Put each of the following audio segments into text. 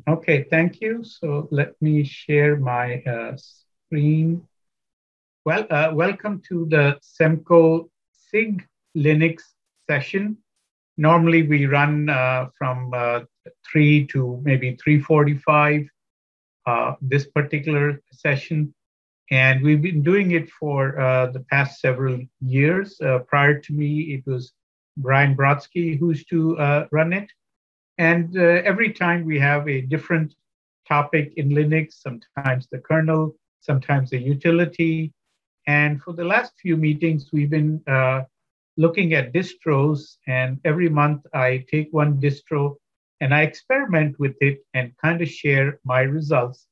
Okay, thank you. So let me share my screen. Well, welcome to the SEMCO SIG-Linux session. Normally we run from 3 to maybe 3:45 this particular session. And we've been doing it for the past several years. Prior to me, it was Brian Brodsky who used to run it. And every time we have a different topic in Linux, sometimes the kernel, sometimes the utility. And for the last few meetings, we've been looking at distros. And every month I take one distro and I experiment with it and kind of share my results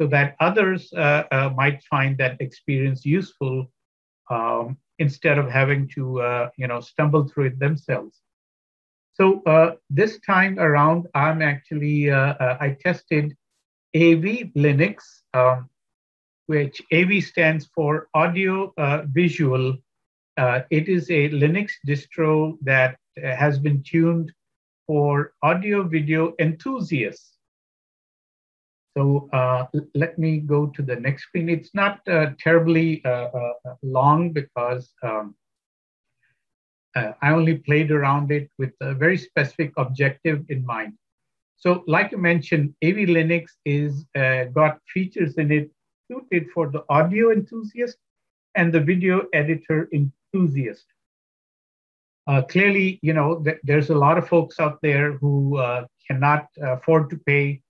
so that others might find that experience useful instead of having to stumble through it themselves. So this time around, I'm actually, I tested AVLinux, which AV stands for Audio Visual. It is a Linux distro that has been tuned for audio video enthusiasts. So let me go to the next screen. It's not terribly long because I only played around it with a very specific objective in mind. So like I mentioned, AVLinux is got features in it suited for the audio enthusiast and the video editor enthusiast. Clearly, there's a lot of folks out there who cannot afford to pay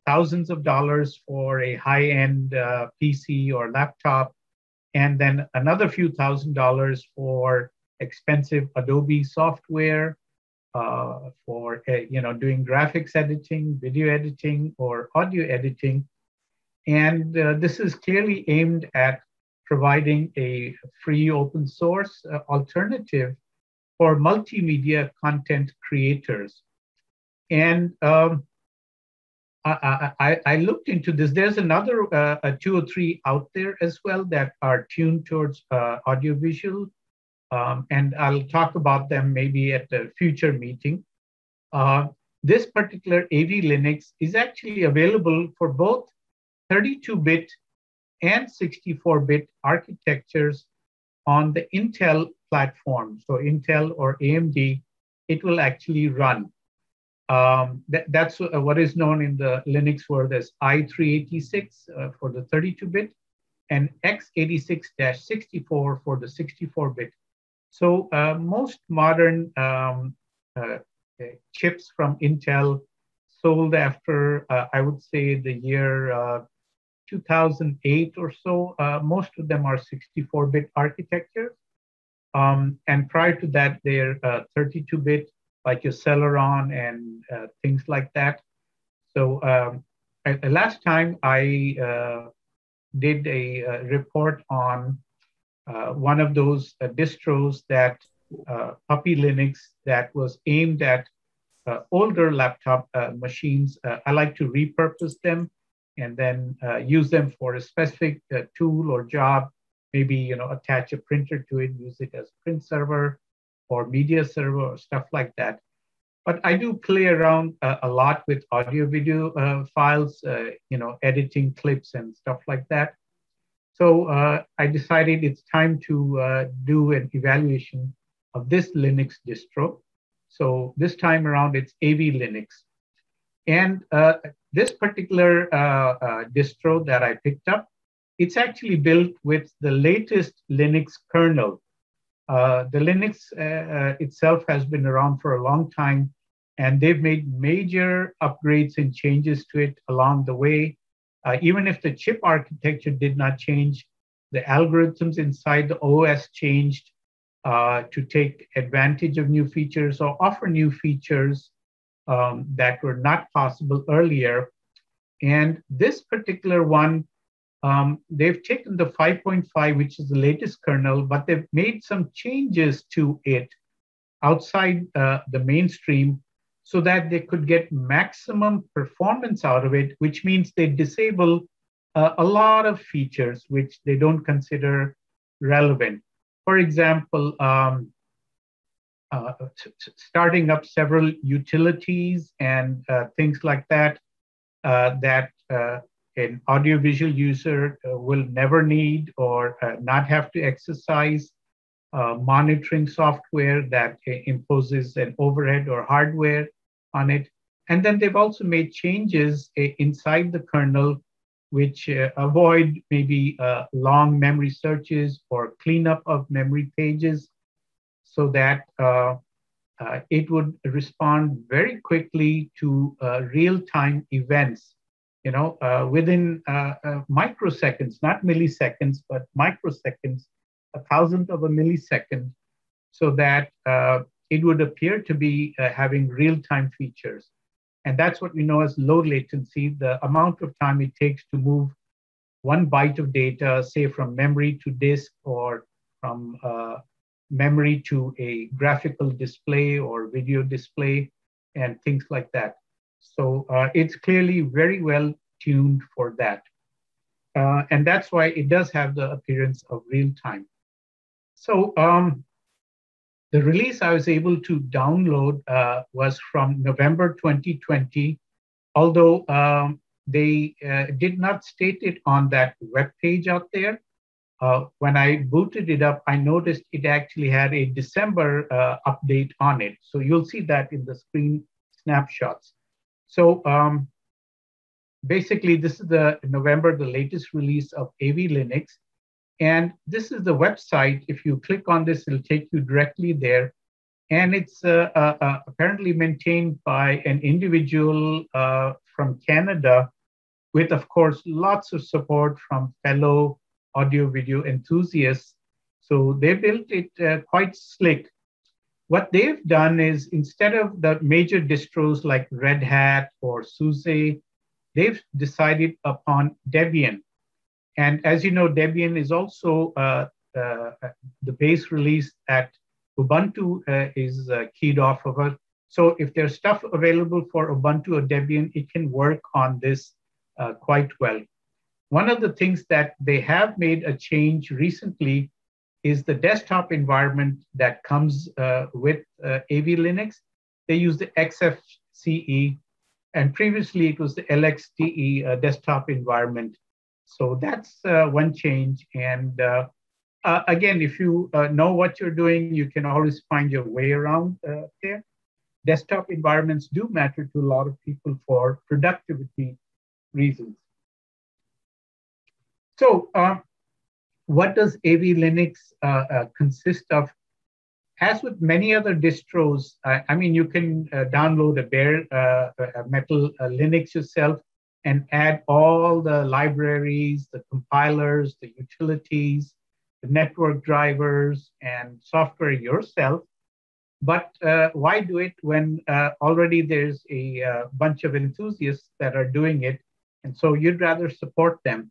thousands of dollars for a high-end PC or laptop, and then another few $1,000s for expensive Adobe software for doing graphics editing, video editing, or audio editing. And this is clearly aimed at providing a free open source alternative for multimedia content creators. And I looked into this. There's another 2 or 3 out there as well that are tuned towards audiovisual. And I'll talk about them maybe at a future meeting. This particular AVLinux is actually available for both 32-bit and 64-bit architectures on the Intel platform. So Intel or AMD, it will actually run. That's what is known in the Linux world as i386 for the 32-bit and x86-64 for the 64-bit. So most modern chips from Intel sold after, I would say, the year 2008 or so. Most of them are 64-bit architectures. And prior to that, they're 32-bit, like your Celeron and things like that. So last time I did a report on one of those distros that Puppy Linux that was aimed at older laptop machines. I like to repurpose them and then use them for a specific tool or job. Maybe attach a printer to it, use it as a print server or media server or stuff like that. But I do play around a lot with audio video files, editing clips and stuff like that. So I decided it's time to do an evaluation of this Linux distro. So this time around, it's AVLinux. And this particular distro that I picked up, it's actually built with the latest Linux kernel. The Linux itself has been around for a long time, and they've made major upgrades and changes to it along the way. Even if the chip architecture did not change, the algorithms inside the OS changed to take advantage of new features or offer new features that were not possible earlier. And this particular one, they've taken the 5.5, which is the latest kernel, but they've made some changes to it outside the mainstream so that they could get maximum performance out of it, which means they disable a lot of features which they don't consider relevant. For example, starting up several utilities and things like that. that an audiovisual user will never need or not have to exercise monitoring software that imposes an overhead or hardware on it. And then they've also made changes inside the kernel which avoid maybe long memory searches or cleanup of memory pages so that it would respond very quickly to real-time events, within microseconds, not milliseconds, but microseconds, a thousandth of a millisecond, so that it would appear to be having real-time features. And that's what we know as low latency, the amount of time it takes to move 1 byte of data, say from memory to disk or from memory to a graphical display or video display and things like that. So it's clearly very well tuned for that. And that's why it does have the appearance of real time. So the release I was able to download was from November 2020, although they did not state it on that web page out there. When I booted it up, I noticed it actually had a December update on it. So you'll see that in the screen snapshots. So basically, this is the November, the latest release of AVLinux. And this is the website. If you click on this, it'll take you directly there. And it's apparently maintained by an individual from Canada with, of course, lots of support from fellow audio-video enthusiasts. So they built it quite slick. What they've done is, instead of the major distros like Red Hat or SUSE, they've decided upon Debian. And as you know, Debian is also the base release that Ubuntu is keyed off of it. So if there's stuff available for Ubuntu or Debian, it can work on this quite well. One of the things that they have made a change recently is the desktop environment that comes with AVLinux. They use the XFCE, and previously it was the LXDE desktop environment. So that's one change. And again, if you know what you're doing, you can always find your way around there. Desktop environments do matter to a lot of people for productivity reasons. So what does AVLinux consist of? As with many other distros, I mean, you can download a bare metal Linux yourself and add all the libraries, the compilers, the utilities, the network drivers, and software yourself. But why do it when already there's a bunch of enthusiasts that are doing it? And so you'd rather support them.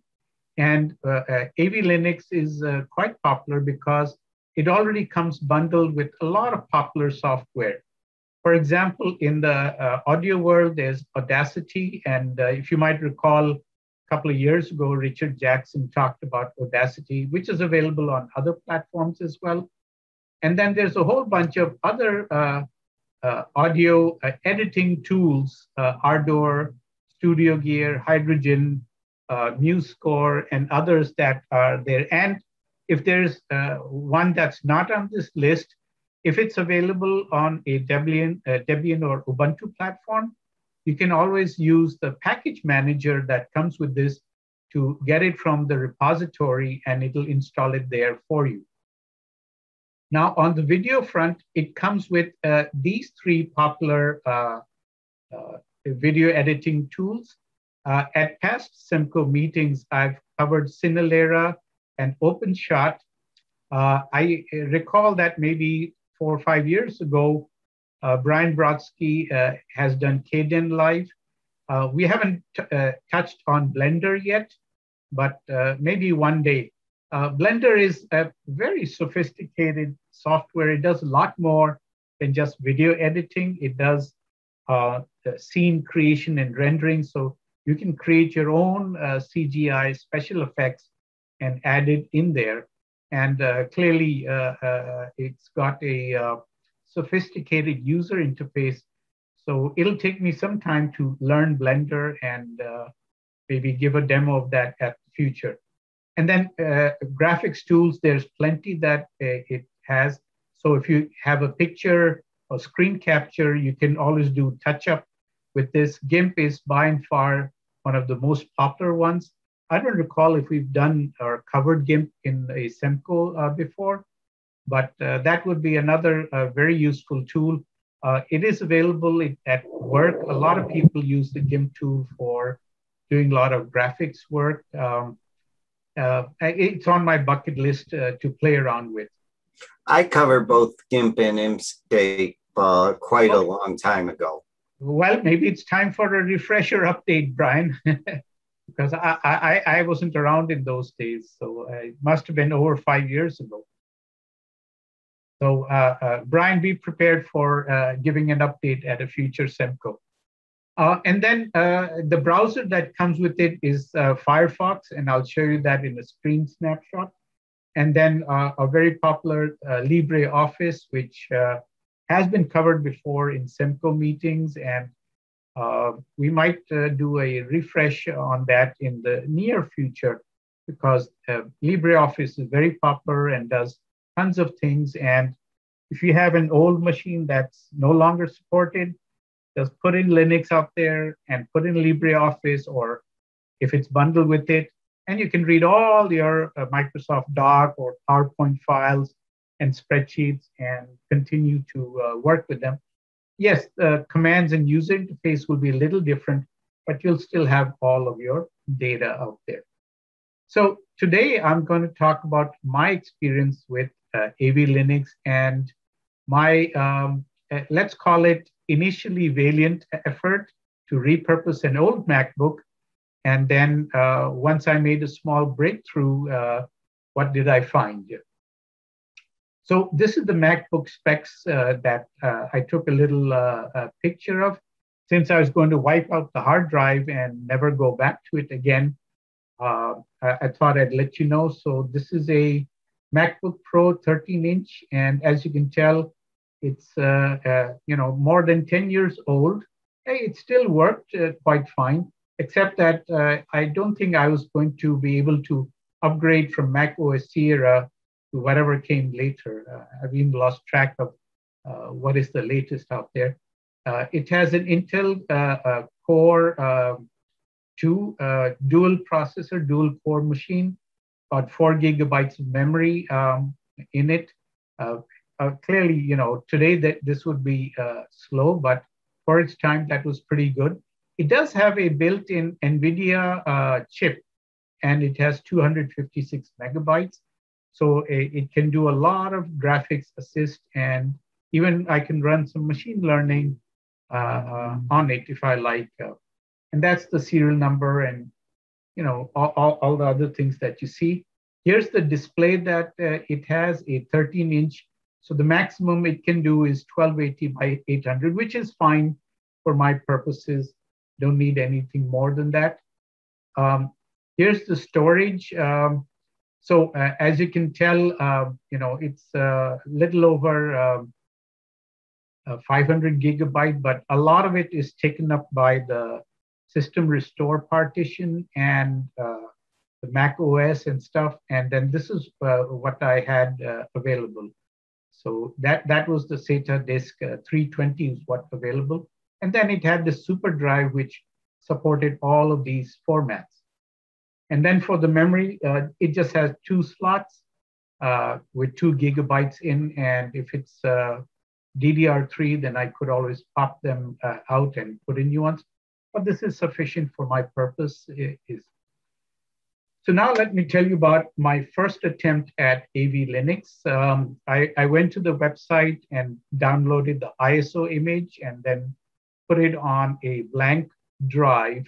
And AVLinux is quite popular because it already comes bundled with a lot of popular software. For example, in the audio world, there's Audacity. And if you might recall, a couple of years ago, Richard Jackson talked about Audacity, which is available on other platforms as well. And then there's a whole bunch of other audio editing tools, Ardor, Studio Gear, Hydrogen, MuseScore, and others that are there. And if there's one that's not on this list, if it's available on a Debian or Ubuntu platform, you can always use the package manager that comes with this to get it from the repository, and it'll install it there for you. Now, on the video front, it comes with these three popular video editing tools. At past SEMCO meetings, I've covered Cinelera and OpenShot. I recall that maybe 4 or 5 years ago, Brian Brodsky has done Kdenlive. We haven't touched on Blender yet, but maybe one day. Blender is a very sophisticated software. It does a lot more than just video editing. It does scene creation and rendering. So you can create your own CGI special effects and add it in there. And clearly, it's got a sophisticated user interface. So it'll take me some time to learn Blender and maybe give a demo of that at the future. And then graphics tools, there's plenty that it has. So if you have a picture or screen capture, you can always do touch up with this. GIMP is by and far one of the most popular ones. I don't recall if we've done or covered GIMP in a SEMCO before, but that would be another very useful tool. It is available at work. A lot of people use the GIMP tool for doing a lot of graphics work. It's on my bucket list to play around with. I covered both GIMP and Inkscape quite a long time ago. Well, maybe it's time for a refresher update, Brian, because I wasn't around in those days. So it must have been over 5 years ago. So Brian, be prepared for giving an update at a future SEMCO. And then the browser that comes with it is Firefox, and I'll show you that in a screen snapshot. And then a very popular LibreOffice, which has been covered before in SEMCO meetings, and we might do a refresh on that in the near future, because LibreOffice is very popular and does tons of things. And if you have an old machine that's no longer supported, just put in Linux out there and put in LibreOffice, or if it's bundled with it, and you can read all your Microsoft Doc or PowerPoint files and spreadsheets and continue to work with them. Yes, the commands and user interface will be a little different, but you'll still have all of your data out there. So today I'm going to talk about my experience with AVLinux and my, let's call it initially valiant effort to repurpose an old MacBook. And then once I made a small breakthrough, what did I find? So this is the MacBook Specs that I took a little picture of. Since I was going to wipe out the hard drive and never go back to it again, I thought I'd let you know. So this is a MacBook Pro 13-inch, and as you can tell, it's more than 10 years old. Hey, it still worked quite fine, except that I don't think I was going to be able to upgrade from Mac OS Sierra to whatever came later. I've even lost track of what is the latest out there. It has an Intel Core 2 dual processor, dual core machine, about 4 gigabytes of memory in it. Clearly, today this would be slow, but for its time, that was pretty good. It does have a built-in NVIDIA chip, and it has 256 megabytes. So it can do a lot of graphics assist, and even I can run some machine learning on it if I like. And that's the serial number and all the other things that you see. Here's the display that it has, a 13-inch. So the maximum it can do is 1280 by 800, which is fine for my purposes. Don't need anything more than that. Here's the storage. So as you can tell, it's a little over 500 gigabyte, but a lot of it is taken up by the system restore partition and the Mac OS and stuff. And then this is what I had available. So that was the SATA disk 320 is what's available. And then it had the super drive, which supported all of these formats. And then for the memory, it just has 2 slots with 2 gigabytes in. And if it's DDR3, then I could always pop them out and put in new ones. But this is sufficient for my purpose. So now let me tell you about my first attempt at AVLinux. I went to the website and downloaded the ISO image and then put it on a blank drive.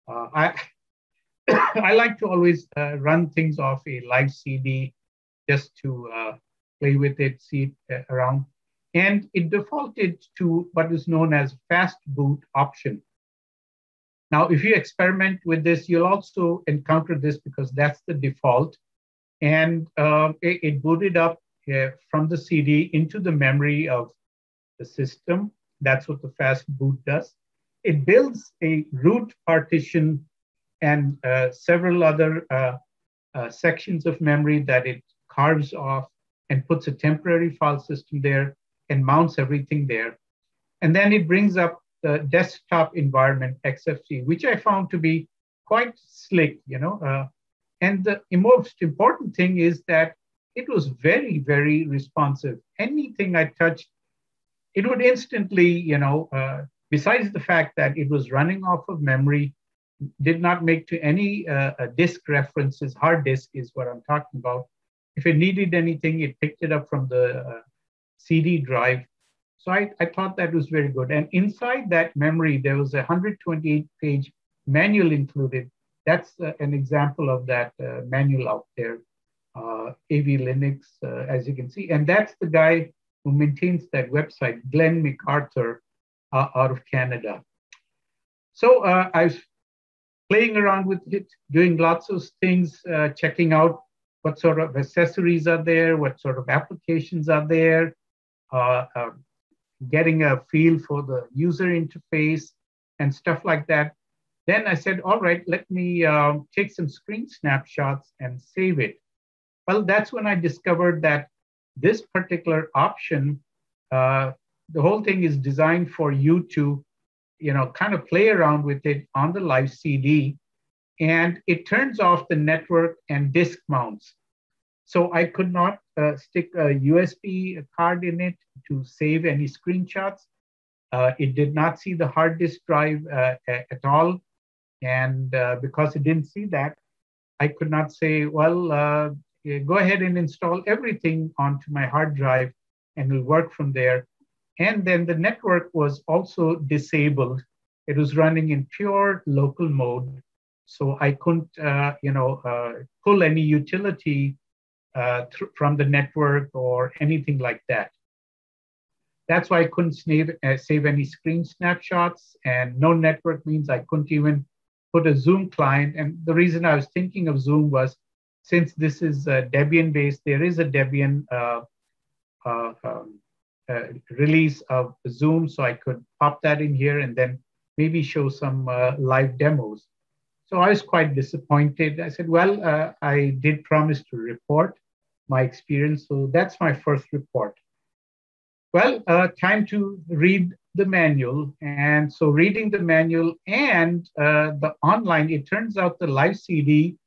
I like to always run things off a live CD just to play with it, see it around. And it defaulted to what is known as fast boot option. Now, if you experiment with this, you'll also encounter this because that's the default. And it booted up from the CD into the memory of the system. That's what the fast boot does. It builds a root partition and several other sections of memory that it carves off and puts a temporary file system there and mounts everything there. And then it brings up the desktop environment, XFC, which I found to be quite slick, and the most important thing is that it was very, very responsive. Anything I touched, it would instantly, besides the fact that it was running off of memory, did not make to any disk references. Hard disk is what I'm talking about. If it needed anything, it picked it up from the CD drive. So I thought that was very good. And inside that memory, there was a 128-page manual included. That's an example of that manual out there, AVLinux, as you can see. And that's the guy who maintains that website, Glenn MacArthur, out of Canada. So I was playing around with it, doing lots of things, checking out what sort of accessories are there, what sort of applications are there, getting a feel for the user interface and stuff like that. Then I said, all right, let me take some screen snapshots and save it. Well, that's when I discovered that this particular option, the whole thing is designed for you to, kind of play around with it on the live CD, and it turns off the network and disk mounts. So I could not stick a USB card in it to save any screenshots. It did not see the hard disk drive at all. And because it didn't see that, I could not say, well, go ahead and install everything onto my hard drive and it'll work from there. And then the network was also disabled. It was running in pure local mode. So I couldn't, pull any utility from the network or anything like that. That's why I couldn't save any screen snapshots, and no network means I couldn't even put a Zoom client. And the reason I was thinking of Zoom was, since this is Debian-based, there is a Debian release of Zoom, so I could pop that in here and then maybe show some live demos. So I was quite disappointed. I said, well, I did promise to report my experience, so that's my first report. Well, time to read the manual. And so reading the manual and the online, it turns out the live CD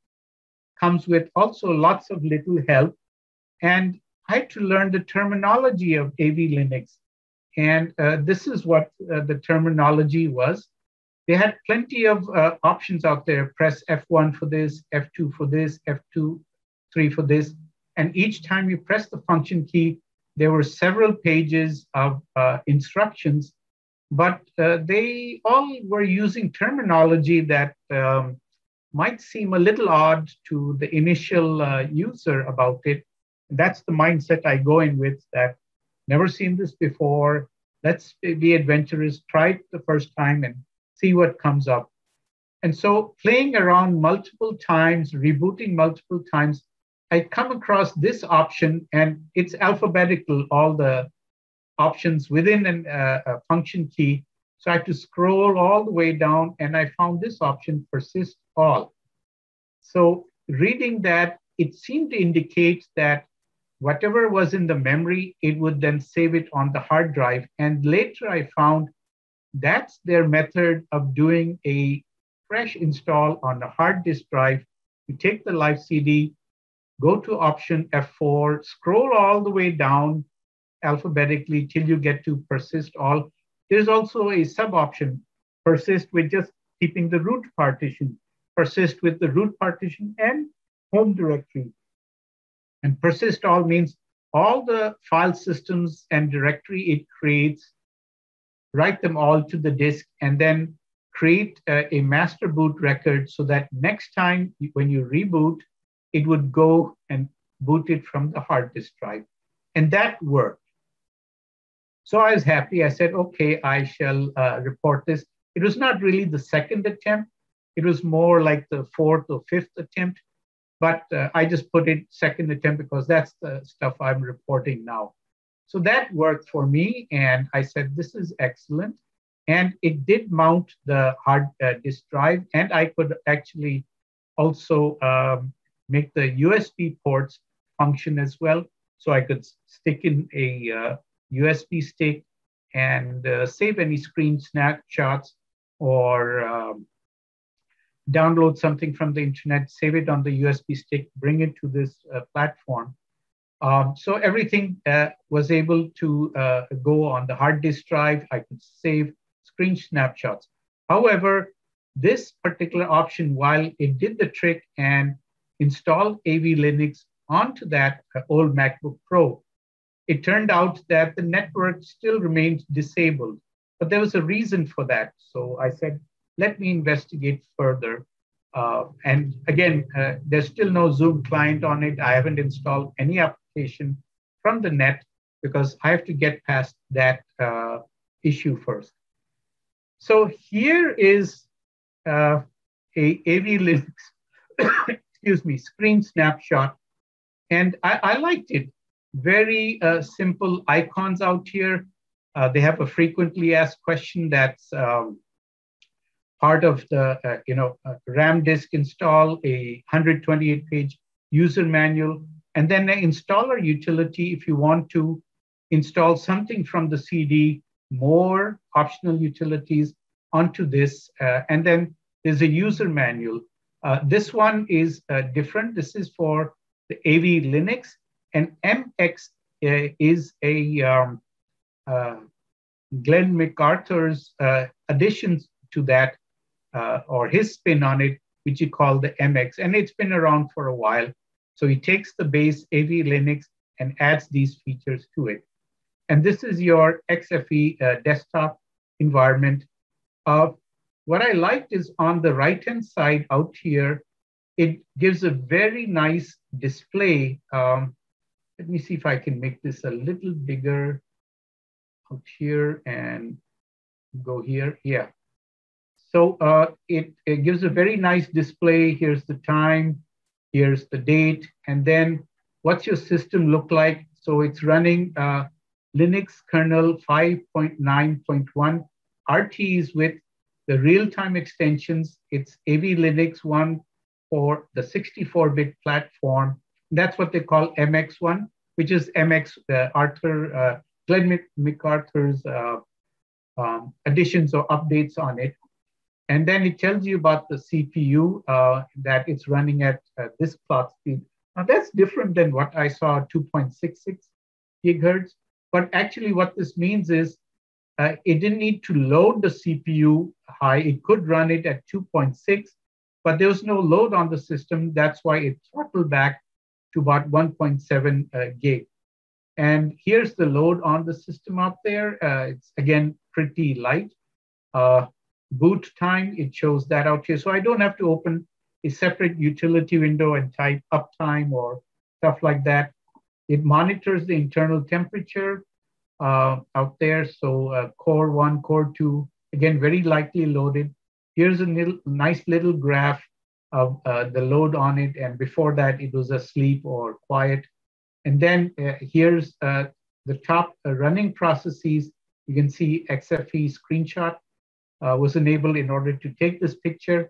comes with also lots of little help. And I had to learn the terminology of AVLinux. And this is what the terminology was. They had plenty of options out there. Press F1 for this, F2 for this, F2, 3 for this. And each time you press the function key, there were several pages of instructions, but they all were using terminology that might seem a little odd to the initial user about it. That's the mindset I go in with, that never seen this before. Let's be adventurous, try it the first time and see what comes up. And so playing around multiple times, rebooting multiple times, I come across this option, and it's alphabetical, all the options within a function key. So I had to scroll all the way down, and I found this option, persist all. So reading that, it seemed to indicate that whatever was in the memory, it would then save it on the hard drive. And later I found that's their method of doing a fresh install on the hard disk drive. You take the live CD, go to option F4, scroll all the way down alphabetically till you get to persist all. There's also a sub option, persist with just keeping the root partition, persist with the root partition and home directory. And persist all means all the file systems and directory it creates, write them all to the disk, and then create a master boot record so that next time when you reboot, it would go and boot it from the hard disk drive. And that worked. So I was happy. I said, okay, I shall report this. It was not really the second attempt. It was more like the fourth or fifth attempt. But I just put it second attempt because that's the stuff I'm reporting now. So that worked for me. And I said, this is excellent. And it did mount the hard disk drive. And I could actually also make the USB ports function as well. So I could stick in a USB stick and save any screen snapshots or download something from the internet, save it on the USB stick, bring it to this platform. So everything was able to go on the hard disk drive. I could save screen snapshots. However, this particular option, while it did the trick and installed AVLinux onto that old MacBook Pro, it turned out that the network still remained disabled. But there was a reason for that. So I said, let me investigate further. And again, there's still no Zoom client on it. I haven't installed any application from the net because I have to get past that issue first. So here is a AVLinux, excuse me, screen snapshot. And I liked it. Very simple icons out here. They have a frequently asked question that's part of the RAM disk install, a 128-page user manual, and then an installer utility if you want to install something from the CD, more optional utilities onto this. And then there's a user manual. This one is different. This is for the AVLinux, and MX is a Glenn MacArthur's additions to that, or his spin on it, which he called the MX, and it's been around for a while. So he takes the base AVLinux and adds these features to it. And this is your XFE desktop environment. What I liked is on the right-hand side out here, it gives a very nice display. Let me see if I can make this a little bigger out here and go here. Yeah. So it gives a very nice display. Here's the time, here's the date, and then what's your system look like? So it's running Linux kernel 5.9.1 RTs with the real-time extensions. It's AVLinux 1 for the 64-bit platform. That's what they call MX1, which is MX Glenn MacArthur's additions or updates on it. And then it tells you about the CPU that it's running at this clock speed. Now that's different than what I saw, 2.66 gigahertz. But actually what this means is it didn't need to load the CPU high. It could run it at 2.6, but there was no load on the system. That's why it throttled back to about 1.7 gig. And here's the load on the system up there. It's again pretty light. Boot time, it shows that out here. So I don't have to open a separate utility window and type uptime or stuff like that. It monitors the internal temperature out there. So core 1, core 2, again, very lightly loaded. Here's a nice little graph of the load on it. And before that, it was asleep or quiet. And then here's the top running processes. You can see XFE screenshot was enabled in order to take this picture,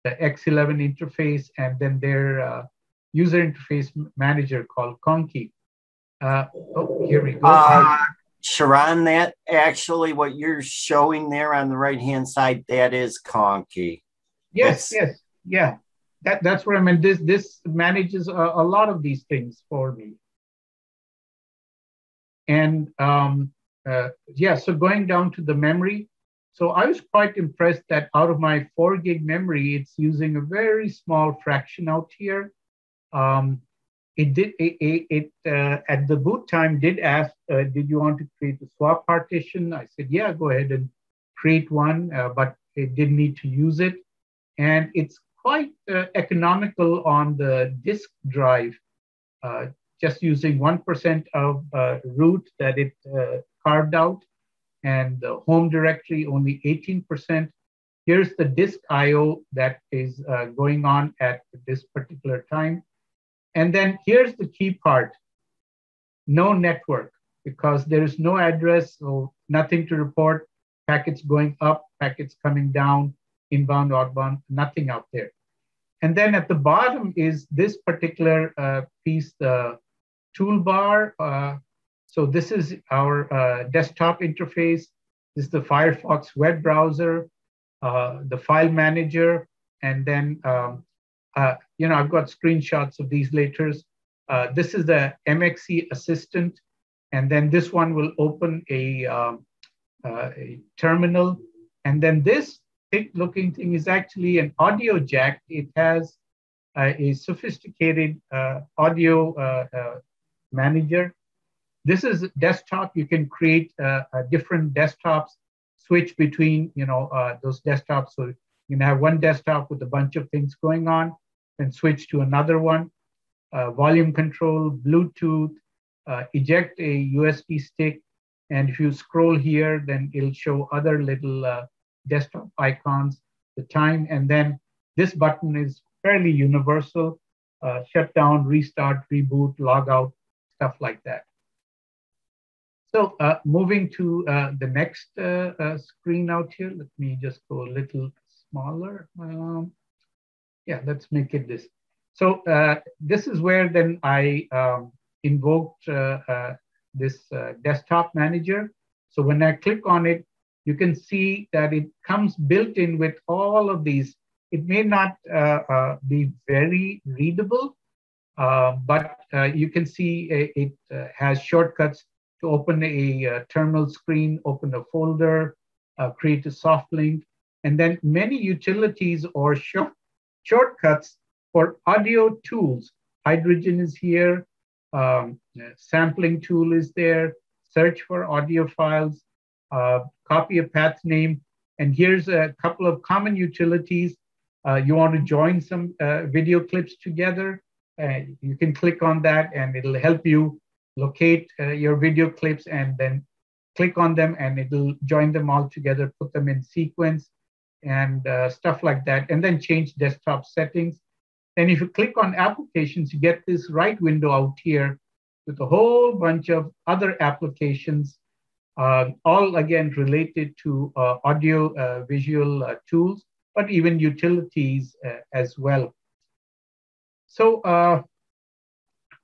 the X11 interface, and then their user interface manager called Conky. Here we go. Sharan, that actually what you're showing there on the right-hand side, that is Conky. Yes, yes, yeah. That's what I meant. This manages a lot of these things for me. And yeah, so going down to the memory. So I was quite impressed that out of my 4 gig memory, it's using a very small fraction out here. It at the boot time did ask, did you want to create a swap partition? I said, yeah, go ahead and create one, but it didn't need to use it. And it's quite economical on the disk drive, just using 1% of root that it carved out. And the home directory, only 18%. Here's the disk IO that is going on at this particular time. And then here's the key part, no network. because there is no address, so nothing to report, packets going up, packets coming down, inbound, outbound, nothing out there. And then at the bottom is this particular piece, the toolbar. So this is our desktop interface. This is the Firefox web browser, the file manager, and then I've got screenshots of these later. This is the MXC assistant, and then this one will open a terminal, and then this thick-looking thing is actually an audio jack. It has a sophisticated audio manager. This is desktop. You can create different desktops, switch between those desktops. So you can have one desktop with a bunch of things going on, and switch to another one. Volume control, Bluetooth, eject a USB stick, and if you scroll here, then it'll show other little desktop icons, the time, and then this button is fairly universal, shut down, restart, reboot, log out, stuff like that. So moving to the next screen out here, let me just go a little smaller. Yeah, let's make it this. So this is where then I invoked this desktop manager. So when I click on it, you can see that it comes built in with all of these. It may not be very readable, but you can see it has shortcuts to open a terminal screen, open a folder, create a soft link, and then many utilities or shortcuts for audio tools. Hydrogen is here, sampling tool is there, search for audio files, copy a path name, and here's a couple of common utilities. You want to join some video clips together, you can click on that and it'll help you locate your video clips and then click on them and it'll join them all together, put them in sequence and stuff like that, and then change desktop settings. And if you click on applications, you get this right window out here with a whole bunch of other applications, all again related to audio visual tools, but even utilities as well. So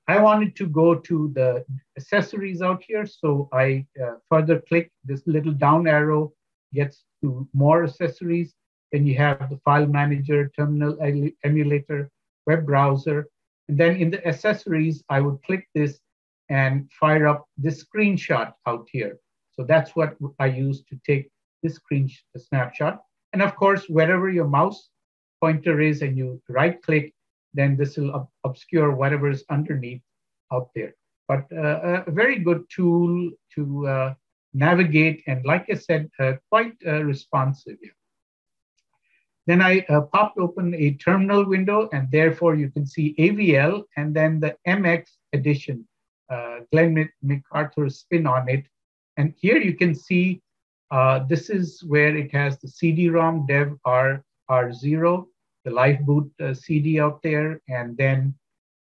I wanted to go to the accessories out here. So I further click this little down arrow, gets to more accessories. Then you have the file manager, terminal emulator, web browser. And then in the accessories, I would click this and fire up this screenshot out here. So that's what I use to take this snapshot. And of course, wherever your mouse pointer is and you right click, then this will obscure whatever is underneath out there. But a very good tool to navigate. And like I said, quite responsive. Then I popped open a terminal window, and therefore you can see AVL and then the MX edition, Glenn MacArthur's spin on it. And here you can see this is where it has the CD-ROM dev R0, the live boot CD out there, and then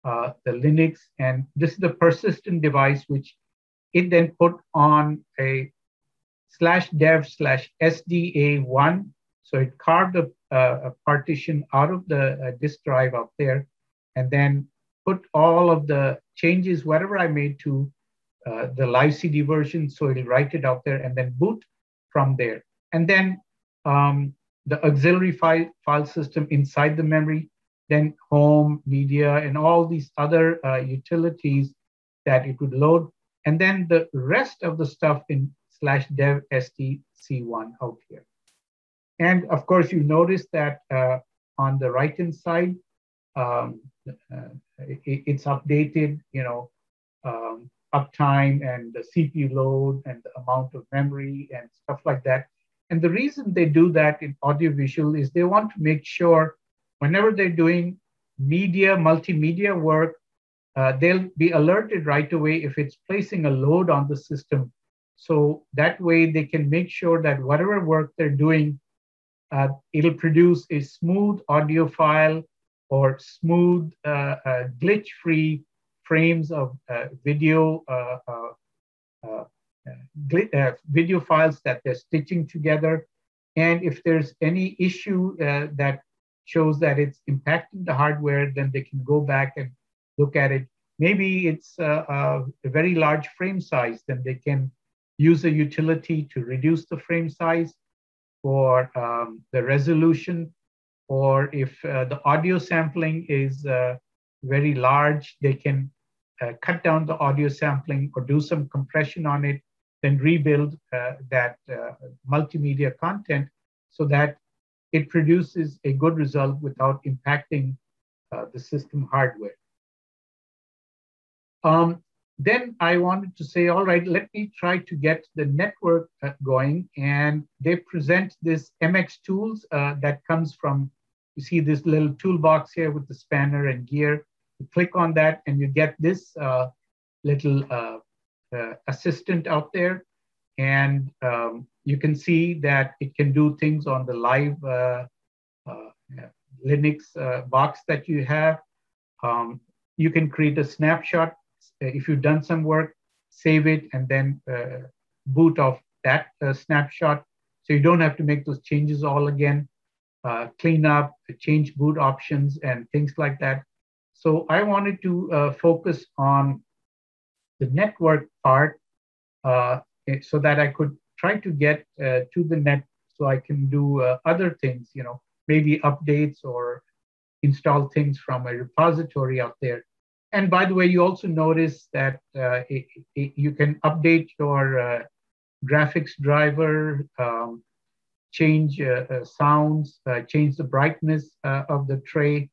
the Linux. And this is the persistent device, which it then put on a /dev/SDA1. So it carved a partition out of the disk drive out there, and then put all of the changes, whatever I made to the live CD version. So it'll write it out there and then boot from there. And then the auxiliary file system inside the memory, then home, media, and all these other utilities that it would load. And then the rest of the stuff in /dev/SDC1 out here. And of course, you notice that on the right-hand side, it's updated, uptime and the CPU load and the amount of memory and stuff like that. And the reason they do that in audiovisual is they want to make sure whenever they're doing media, multimedia work, they'll be alerted right away if it's placing a load on the system. So that way they can make sure that whatever work they're doing, it'll produce a smooth audio file or smooth, glitch-free frames of video video files that they're stitching together. And if there's any issue that shows that it's impacting the hardware, then they can go back and look at it. Maybe it's a very large frame size, then they can use a utility to reduce the frame size or the resolution. Or if the audio sampling is very large, they can cut down the audio sampling or do some compression on it, then rebuild that multimedia content so that it produces a good result without impacting the system hardware. Then I wanted to say, all right, let me try to get the network going. And they present this MX tools that comes from, you see this little toolbox here with the spanner and gear. You click on that and you get this little assistant out there. And you can see that it can do things on the live Linux box that you have. You can create a snapshot. If you've done some work, save it and then boot off that snapshot. So you don't have to make those changes all again, clean up, change boot options and things like that. So I wanted to focus on the network part so that I could try to get to the net so I can do other things, you know, maybe updates or install things from a repository out there. And by the way, you also notice that you can update your graphics driver, change sounds, change the brightness of the tray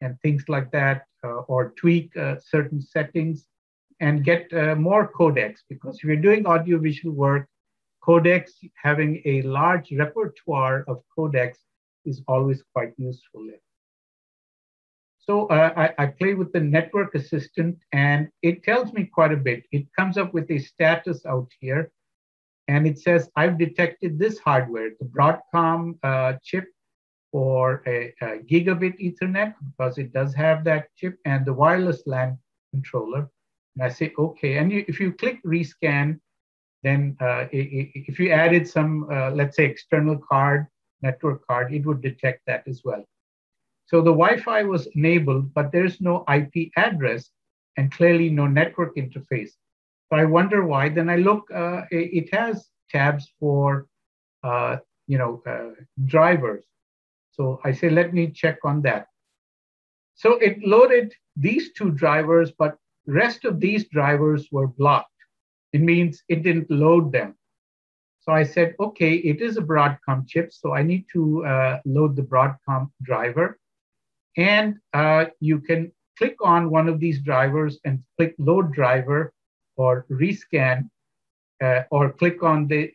and things like that, or tweak certain settings and get more codecs. Because if you're doing audiovisual work, codecs, having a large repertoire of codecs is always quite useful. So I play with the network assistant and it tells me quite a bit. It comes up with a status out here and it says, I've detected this hardware, the Broadcom chip for a gigabit Ethernet, because it does have that chip, and the wireless LAN controller. And I say, okay. And if you click rescan, then if you added some, let's say, external card, network card, it would detect that as well. So the Wi-Fi was enabled, but there's no IP address and clearly no network interface. So I wonder why. Then I look, it has tabs for, drivers. So I say, let me check on that. So it loaded these two drivers, but rest of these drivers were blocked. It means it didn't load them. So I said, okay, it is a Broadcom chip, so I need to load the Broadcom driver. And you can click on one of these drivers and click load driver or rescan, or click on the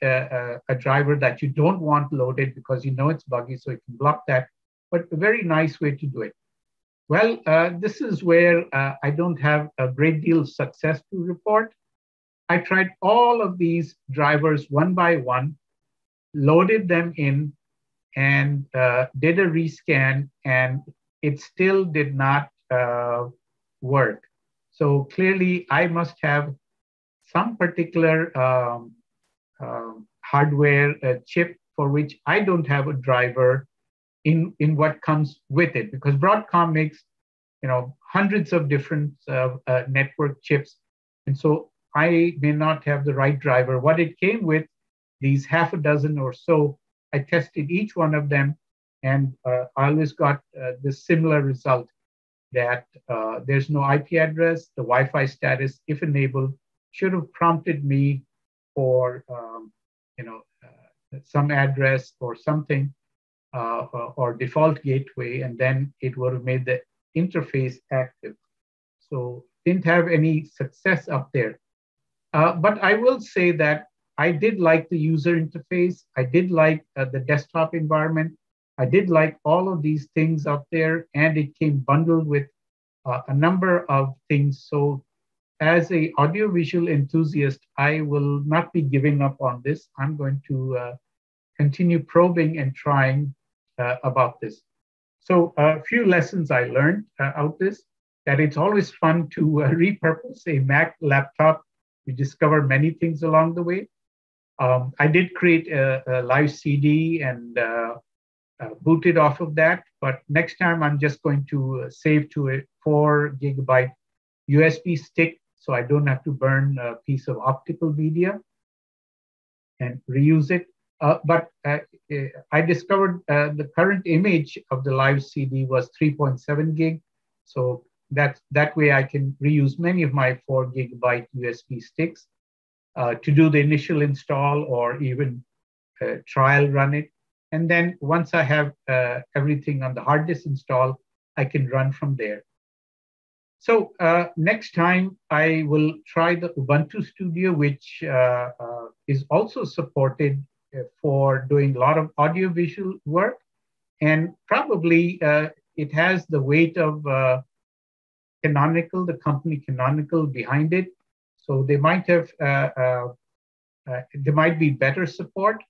a driver that you don't want loaded because you know it's buggy, so you can block that. But a very nice way to do it. Well, this is where I don't have a great deal of success to report. I tried all of these drivers one by one, loaded them in, and did a rescan, and it still did not work. So clearly, I must have some particular hardware chip for which I don't have a driver in what comes with it, because Broadcom makes, hundreds of different network chips, and so I may not have the right driver. What it came with, these half a dozen or so, I tested each one of them, and I always got this similar result that there's no IP address. The Wi-Fi status, if enabled, should have prompted me for some address or something, or default gateway, and then it would have made the interface active. So didn't have any success up there. But I will say that I did like the user interface. I did like the desktop environment. I did like all of these things up there, and it came bundled with a number of things. So as an audiovisual enthusiast, I will not be giving up on this. I'm going to continue probing and trying about this. So a few lessons I learned out this, that it's always fun to repurpose a Mac laptop we discover many things along the way. I did create a live CD and boot it off of that, but next time I'm just going to save to a 4 gigabyte USB stick so I don't have to burn a piece of optical media and reuse it. But I discovered the current image of the live CD was 3.7 gig. So that way I can reuse many of my 4 gigabyte USB sticks to do the initial install or even trial run it. And then once I have everything on the hard disk installed, I can run from there. So next time I will try the Ubuntu Studio, which is also supported for doing a lot of audiovisual work. And probably it has the weight of Canonical, the company Canonical behind it. So they might have, there might be better support.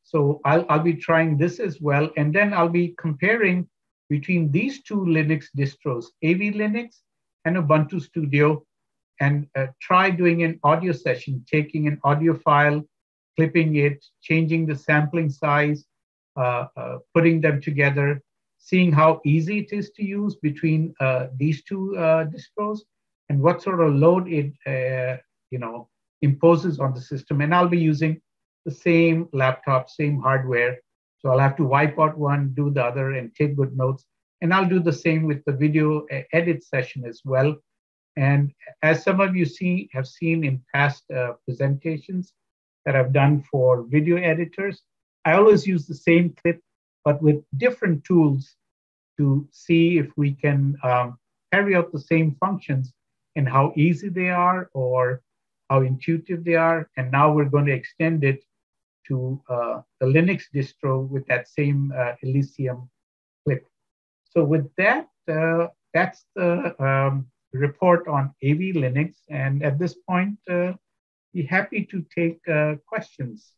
So I'll be trying this as well. And then I'll be comparing between these two Linux distros, AVLinux and Ubuntu Studio, and try doing an audio session, taking an audio file, clipping it, changing the sampling size, putting them together, seeing how easy it is to use between these two distros and what sort of load it imposes on the system. And I'll be using the same laptop, same hardware. So I'll have to wipe out one, do the other, and take good notes. And I'll do the same with the video edit session as well. And as some of you have seen in past presentations that I've done for video editors, I always use the same clip, but with different tools to see if we can carry out the same functions and how easy they are or how intuitive they are. And now we're going to extend it to the Linux distro with that same Elysium clip. So with that, that's the report on AVLinux. And at this point, be happy to take questions.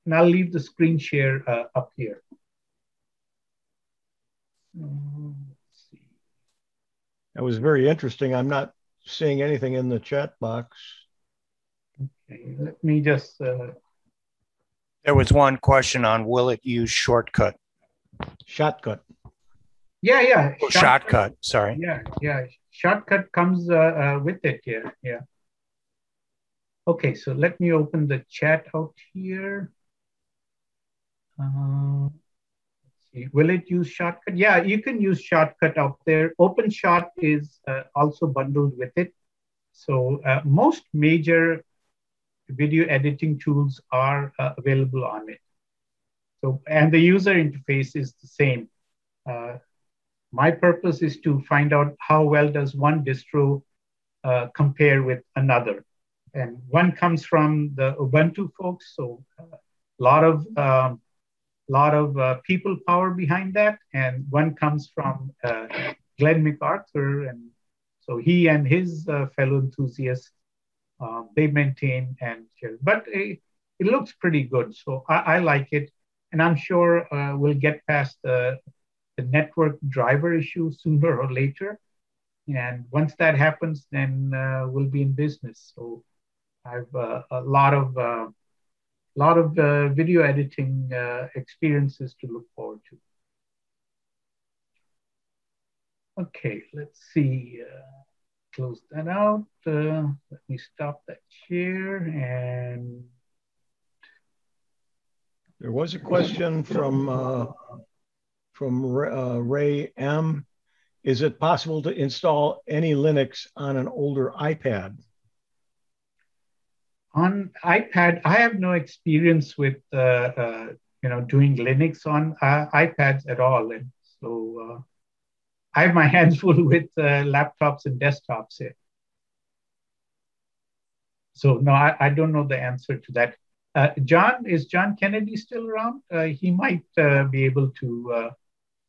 And I'll leave the screen share up here. Let's see. That was very interesting. I'm not seeing anything in the chat box. Okay, let me just... There was one question on will it use shortcut? Shortcut. Yeah. Oh, shortcut, sorry. Yeah. Shortcut comes with it, yeah. Okay, so let me open the chat out here. Let's see. Will it use shortcut? Yeah, you can use shortcut out there. OpenShot is also bundled with it. So most major video editing tools are available on it. So, and the user interface is the same. My purpose is to find out how well does one distro compare with another. And one comes from the Ubuntu folks, so a lot of people power behind that. And one comes from Glenn MacArthur, and so he and his fellow enthusiasts, they maintain and share. But it looks pretty good, so I like it. And I'm sure we'll get past the network driver issue sooner or later. And once that happens, then we'll be in business. So I have a lot of video editing experiences to look forward to. Okay, let's see. Close that out. Let me stop that share. And there was a question from Ray M. Is it possible to install any Linux on an older iPad? On iPad, I have no experience with doing Linux on iPads at all, and so I have my hands full with laptops and desktops here. So no, I don't know the answer to that. Is John Kennedy still around? He might be able to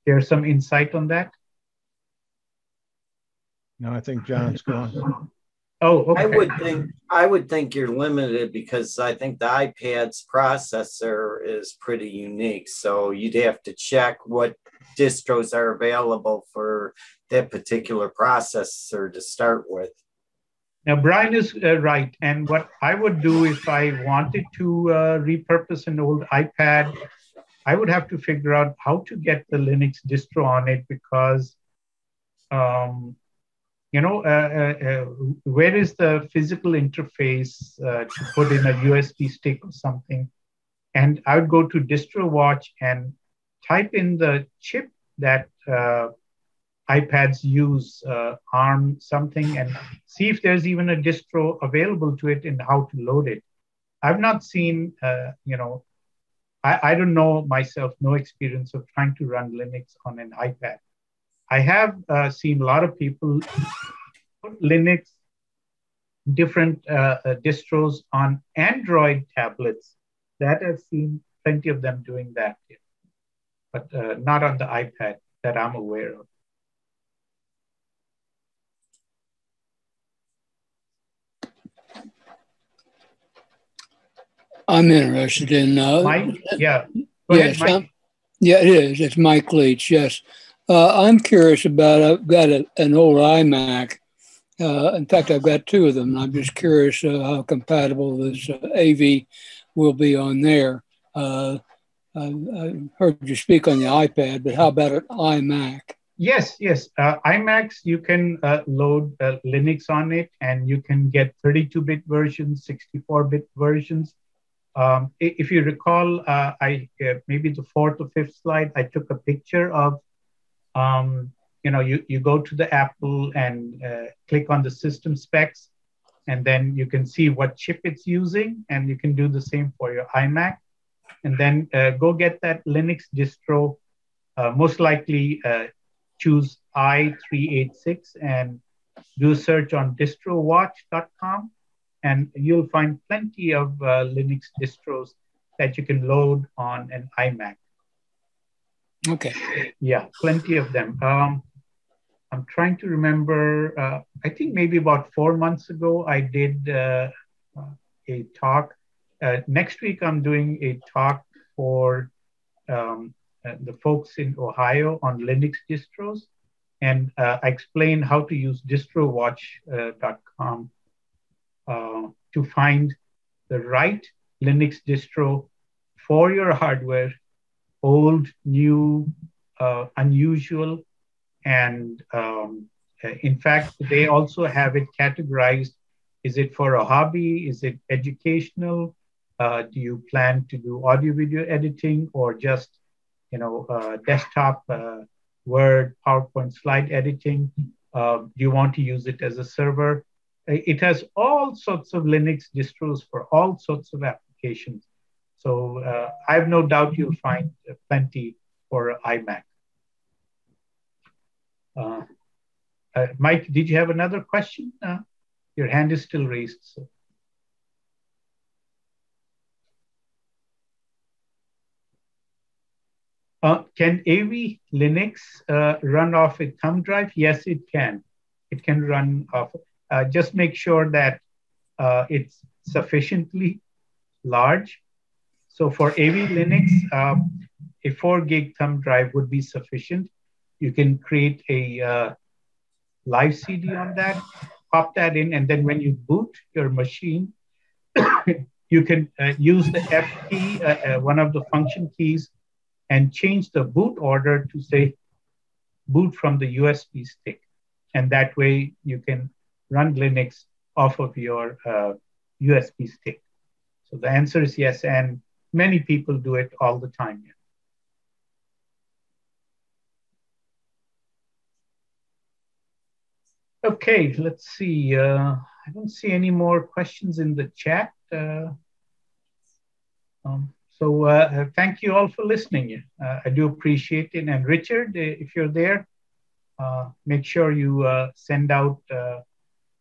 share some insight on that. No, I think John's gone. Oh, okay. I would think you're limited because I think the iPad's processor is pretty unique. So you'd have to check what distros are available for that particular processor to start with. Now, Brian is right. And what I would do if I wanted to repurpose an old iPad, I would have to figure out how to get the Linux distro on it because, where is the physical interface to put in a USB stick or something? And I would go to distro watch and type in the chip that iPads use, ARM something, and see if there's even a distro available to it and how to load it. I've not seen, I don't know myself, no experience of trying to run Linux on an iPad. I have seen a lot of people put Linux, different distros on Android tablets. That I've seen plenty of them doing that, but not on the iPad that I'm aware of. I'm interested in Mike, yeah. Go ahead, Mike. Yeah, it is. It's Mike Leach. Yes, I'm curious about. I've got an old iMac. In fact, I've got two of them. I'm just curious how compatible this AV will be on there. I heard you speak on the iPad, but how about an iMac? Yes. iMacs, you can load Linux on it, and you can get 32-bit versions, 64-bit versions. If you recall, maybe the fourth or fifth slide, I took a picture of, you go to the Apple and click on the system specs, and then you can see what chip it's using, and you can do the same for your iMac. And then go get that Linux distro, most likely choose i386 and do a search on distrowatch.com. And you'll find plenty of Linux distros that you can load on an iMac. Okay. Yeah, plenty of them. I'm trying to remember, I think maybe about 4 months ago, I did a talk. Next week, I'm doing a talk for the folks in Ohio on Linux distros. And I explain how to use distrowatch.com to find the right Linux distro for your hardware, old, new, unusual. And in fact, they also have it categorized. Is it for a hobby? Is it educational? Do you plan to do audio video editing or just, desktop Word, PowerPoint slide editing? Do you want to use it as a server? It has all sorts of Linux distros for all sorts of applications. So I have no doubt you'll find plenty for iMac. Mike, did you have another question? Your hand is still raised. So. Can AVLinux run off a thumb drive? Yes, it can. It can run off. Just make sure that it's sufficiently large. So for AVLinux, a 4 gig thumb drive would be sufficient. You can create a live CD on that, pop that in, and then when you boot your machine, you can use the F key, one of the function keys, and change the boot order to say boot from the USB stick. And that way you can run Linux off of your USB stick. So the answer is yes, and many people do it all the time. Okay, let's see. I don't see any more questions in the chat. So thank you all for listening. I do appreciate it. And Richard, if you're there, make sure you send out the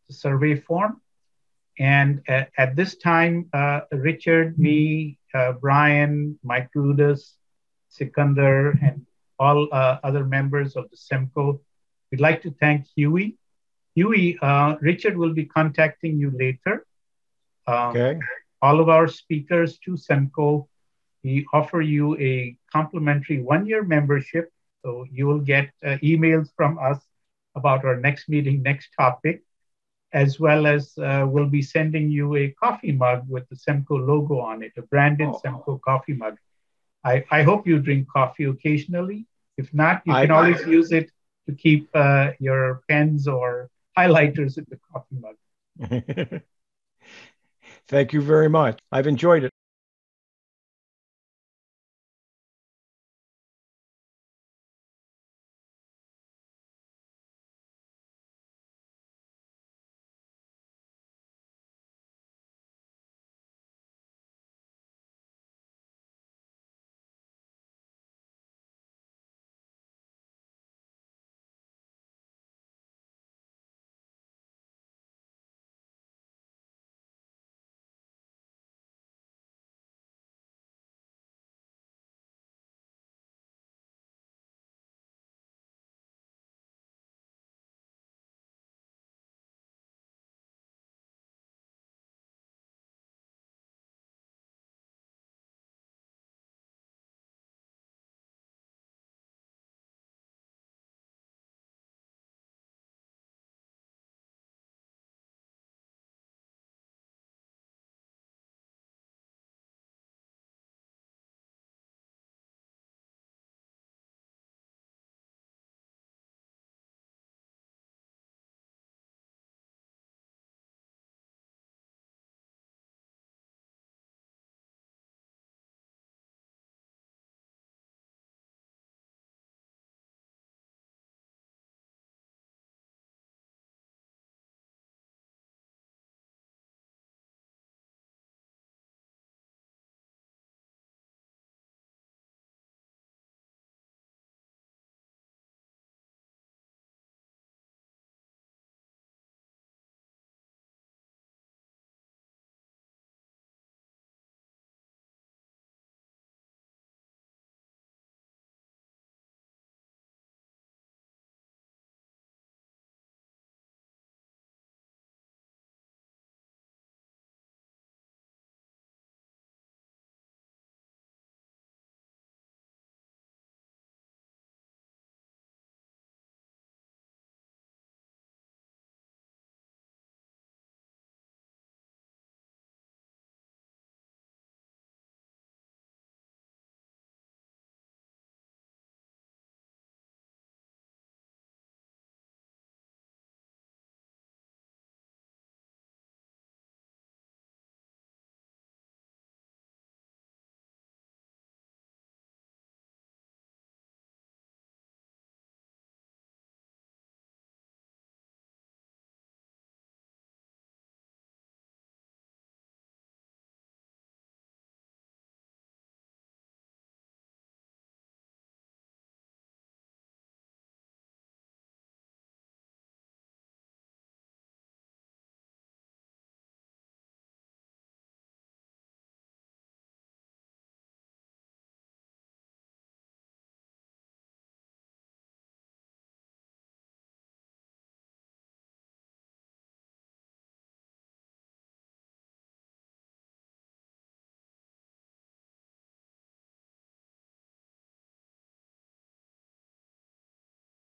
survey form. And at this time, Richard, me, Brian, Mike Rudis, Sikandar, and all other members of the SEMCO, we'd like to thank Huey. Huey, Richard will be contacting you later. Okay. All of our speakers to SEMCO, we offer you a complimentary 1-year membership. So you will get emails from us about our next meeting, next topic. as well as we'll be sending you a coffee mug with the SEMCO logo on it, a branded SEMCO coffee mug. I hope you drink coffee occasionally. If not, you can always use it to keep your pens or highlighters in the coffee mug. Thank you very much. I've enjoyed it.